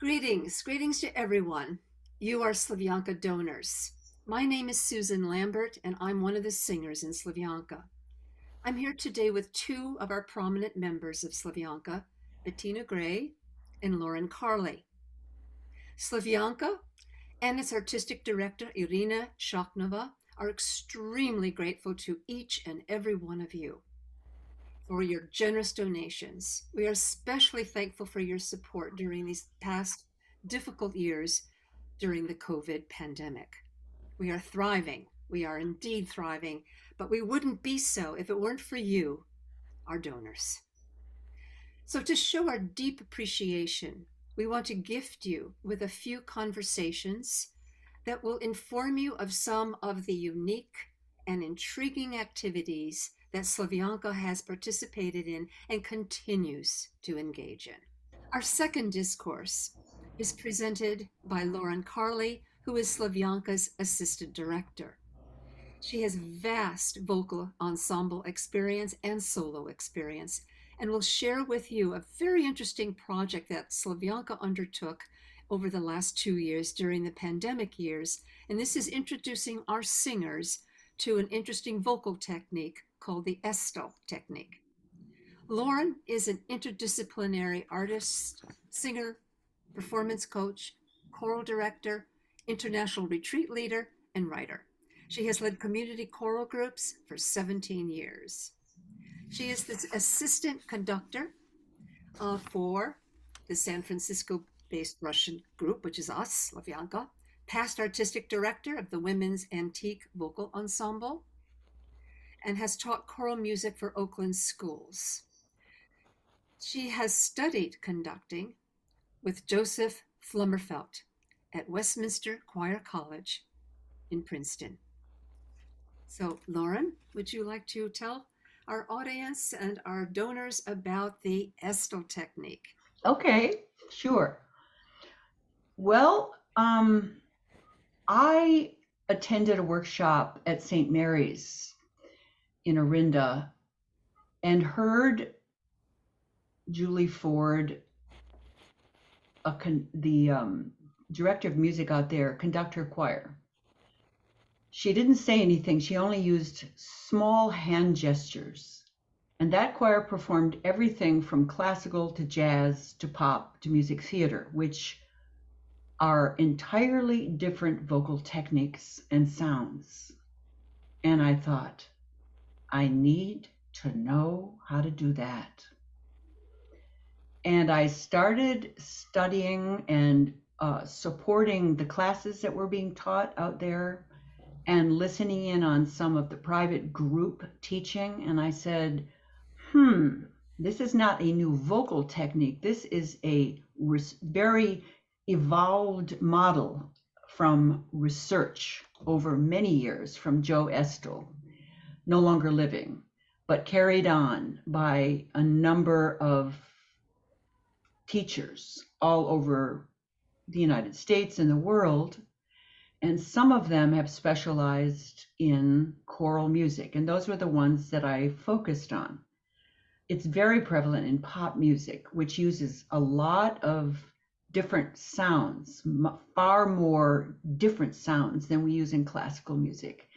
Greetings to everyone. You are Slavyanka donors. My name is Susan Lambert, and I'm one of the singers in Slavyanka. I'm here today with two of our prominent members of Slavyanka, Bettina Gray and Lauren Carley. Slavyanka and its artistic director, Irina Shakhnova, are extremely grateful to each and every one of you for your generous donations. We are especially thankful for your support during these past difficult years during the COVID pandemic. We are thriving. We are indeed thriving, but we wouldn't be so if it weren't for you, our donors. So, to show our deep appreciation, we want to gift you with a few conversations that will inform you of some of the unique and intriguing activities that Slavyanka has participated in and continues to engage in. Our second discourse is presented by Lauren Carley, who is Slavyanka's assistant director. She has vast vocal ensemble experience and solo experience and will share with you a very interesting project that Slavyanka undertook over the last 2 years during the pandemic years. And this is introducing our singers to an interesting vocal technique called the Estel technique. Lauren is an interdisciplinary artist, singer, performance coach, choral director, international retreat leader, and writer. She has led community choral groups for 17 years. She is the assistant conductor for the San Francisco-based Russian group, which is us, Slavyanka, past artistic director of the Women's Antique Vocal Ensemble, and has taught choral music for Oakland schools. She has studied conducting with Joseph Flummerfelt at Westminster Choir College in Princeton. So, Lauren, would you like to tell our audience and our donors about the Estel technique? Okay, sure. Well, I attended a workshop at St. Mary's in Orinda and heard Julie Ford, the director of music out there, conduct her choir. She didn't say anything. She only used small hand gestures. And that choir performed everything from classical to jazz to pop to music theater, which are entirely different vocal techniques and sounds. And I thought, I need to know how to do that. And I started studying and supporting the classes that were being taught out there and listening in on some of the private group teaching. And I said, this is not a new vocal technique. This is a very evolved model from research over many years from Joe Estel, no longer living, but carried on by a number of teachers all over the United States and the world. And some of them have specialized in choral music, and those were the ones that I focused on. It's very prevalent in pop music, which uses a lot of different sounds, far more different sounds than we use in classical music.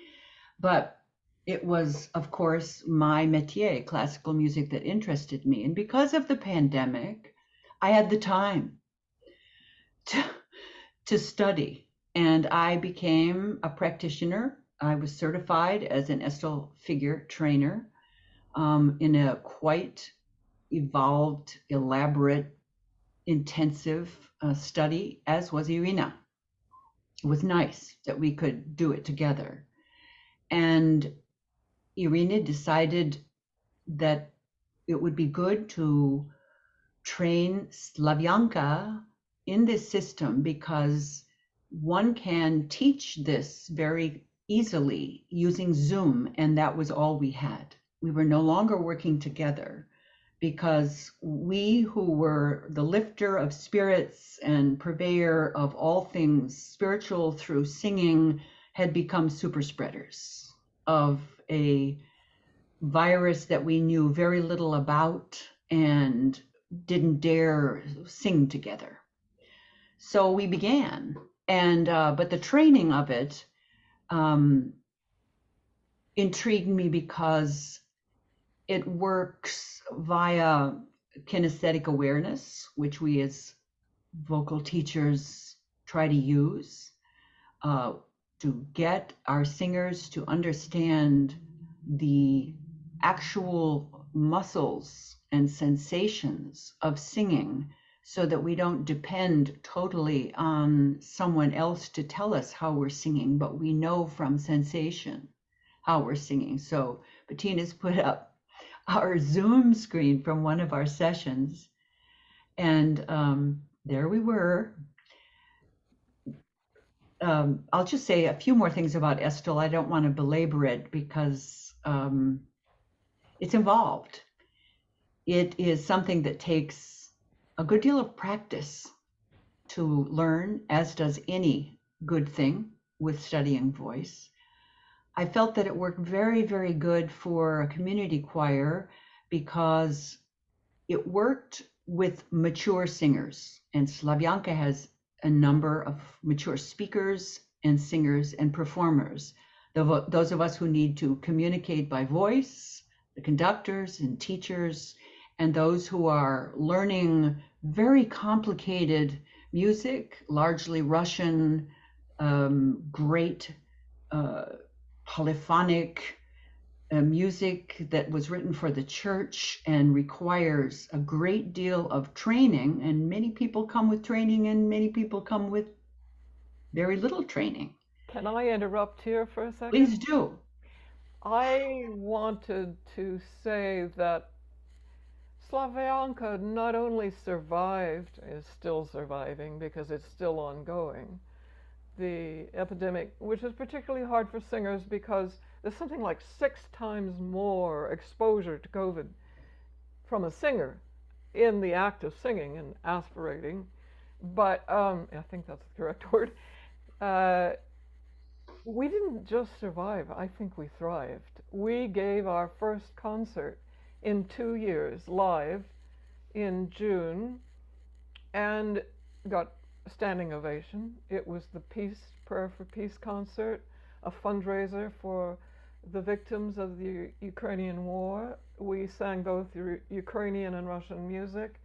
But it was, of course, my métier, classical music, that interested me. And because of the pandemic, I had the time to study. And I became a practitioner. I was certified as an Estel figure trainer in a quite evolved, elaborate, intensive study, as was Irina. It was nice that we could do it together. And Irina decided that it would be good to train Slavyanka in this system because one can teach this very easily using Zoom, and that was all we had. We were no longer working together because we who were the lifter of spirits and purveyor of all things spiritual through singing had become super spreaders of a virus that we knew very little about and didn't dare sing together. So we began, and but the training of it um, intrigued me because it works via kinesthetic awareness, which we as vocal teachers try to use uh, to get our singers to understand the actual muscles and sensations of singing so that we don't depend totally on someone else to tell us how we're singing, but we know from sensation how we're singing. So Bettina's put up our Zoom screen from one of our sessions, and there we were. I'll just say a few more things about Estill. I don't want to belabor it because it's involved. It is something that takes a good deal of practice to learn, as does any good thing with studying voice. I felt that it worked very, very good for a community choir because it worked with mature singers, and Slavyanka has a number of mature speakers and singers and performers. Those of us who need to communicate by voice, the conductors and teachers, and those who are learning very complicated music, largely Russian, great polyphonic music that was written for the church and requires a great deal of training. And many people come with training, and many people come with very little training. Can I interrupt here for a second? Please do. I wanted to say that Slavyanka not only survived, is still surviving because it's still ongoing, the epidemic, which is particularly hard for singers because there's something like 6 times more exposure to COVID from a singer in the act of singing and aspirating. But I think that's the correct word. Uh, we didn't just survive, I think we thrived. We gave our first concert in 2 years live in June and got a standing ovation. It was the Prayer for Peace concert, a fundraiser for the victims of the Ukrainian war. We sang both Ukrainian and Russian music.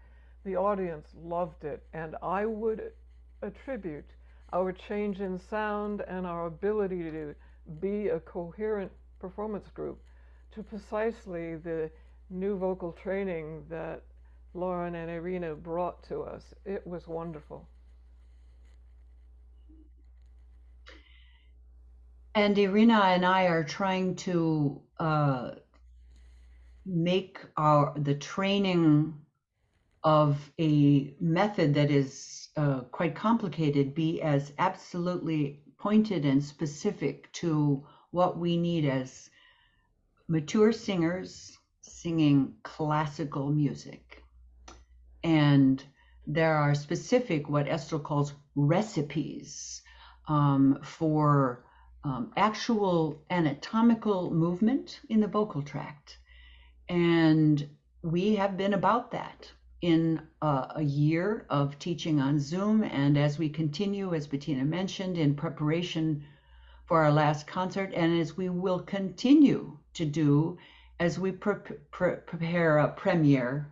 The audience loved it, and I would attribute our change in sound and our ability to be a coherent performance group to precisely the new vocal training that Lauren and Irina brought to us. It was wonderful. And Irina and I are trying to make the training of a method that is quite complicated be as absolutely pointed and specific to what we need as mature singers singing classical music. And there are specific, what Esther calls recipes for actual anatomical movement in the vocal tract. And we have been about that in a year of teaching on Zoom. And as we continue, as Bettina mentioned, in preparation for our last concert, and as we will continue to do as we prepare a premiere,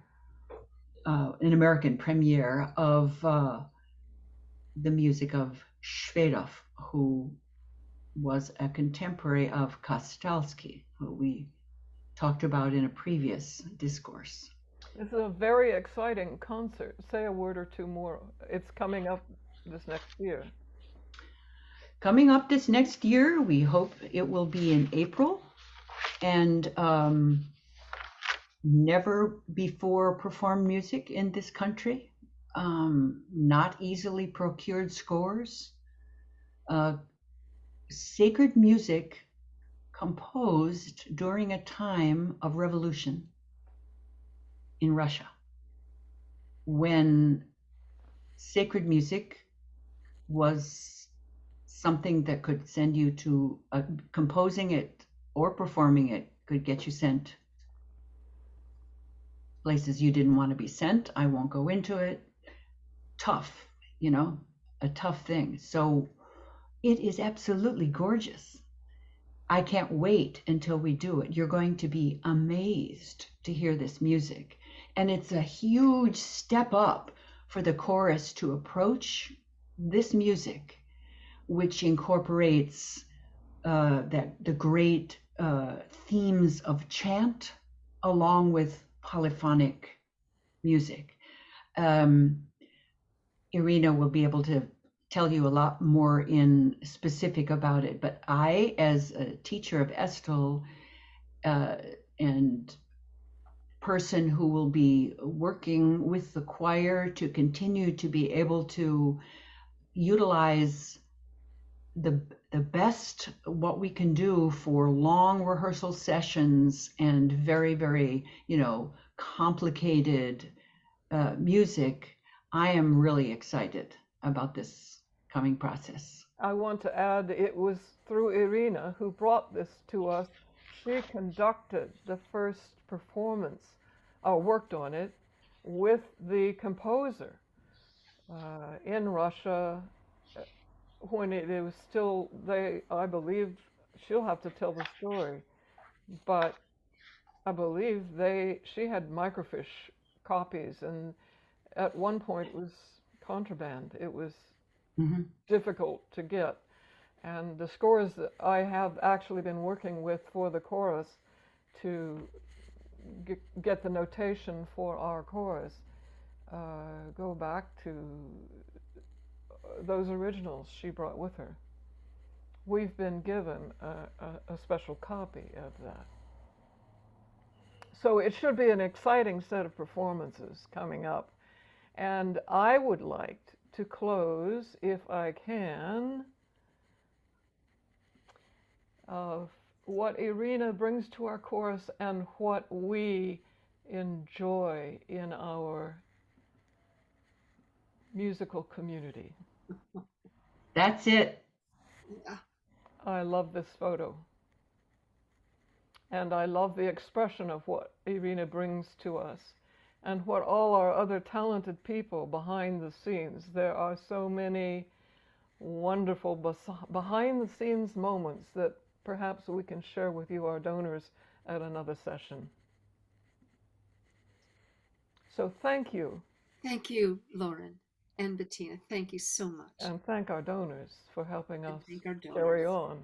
an American premiere of the music of Shvedov, who was a contemporary of Kostalski, who we talked about in a previous discourse. This is a very exciting concert. Say a word or two more. It's coming up this next year. Coming up this next year, we hope it will be in April, and never before performed music in this country, not easily procured scores, sacred music composed during a time of revolution in Russia, when sacred music was something that could send you to composing it or performing it could get you sent places you didn't want to be sent. I won't go into it. Tough, you know. a tough thing. So it is absolutely gorgeous. I can't wait until we do it. You're going to be amazed to hear this music. And it's a huge step up for the chorus to approach this music, which incorporates the great themes of chant along with polyphonic music. Um, Irina will be able to tell you a lot more in specific about it. But I, as a teacher of Estel uh, and person who will be working with the choir to continue to be able to utilize the the best what we can do for long rehearsal sessions and very complicated music. I am really excited about this coming process. I want to add it was through Irina who brought this to us. She conducted the first performance, or worked on it, with the composer in Russia when it was still, I believe, she'll have to tell the story, but I believe she had microfiche copies, and at one point it was contraband. It was Mm-hmm. difficult to get. And the scores that I have actually been working with for the chorus to get the notation for our chorus go back to those originals she brought with her. We've been given a special copy of that. So it should be an exciting set of performances coming up. And I would like to close, if I can, of what Irina brings to our chorus and what we enjoy in our musical community. That's it. Yeah. I love this photo. And I love the expression of what Irina brings to us and what all our other talented people behind the scenes. There are so many wonderful behind the scenes moments that perhaps we can share with you, our donors, at another session. So thank you. Thank you, Lauren and Bettina. Thank you so much. And thank our donors for helping And us thank our carry donors. on.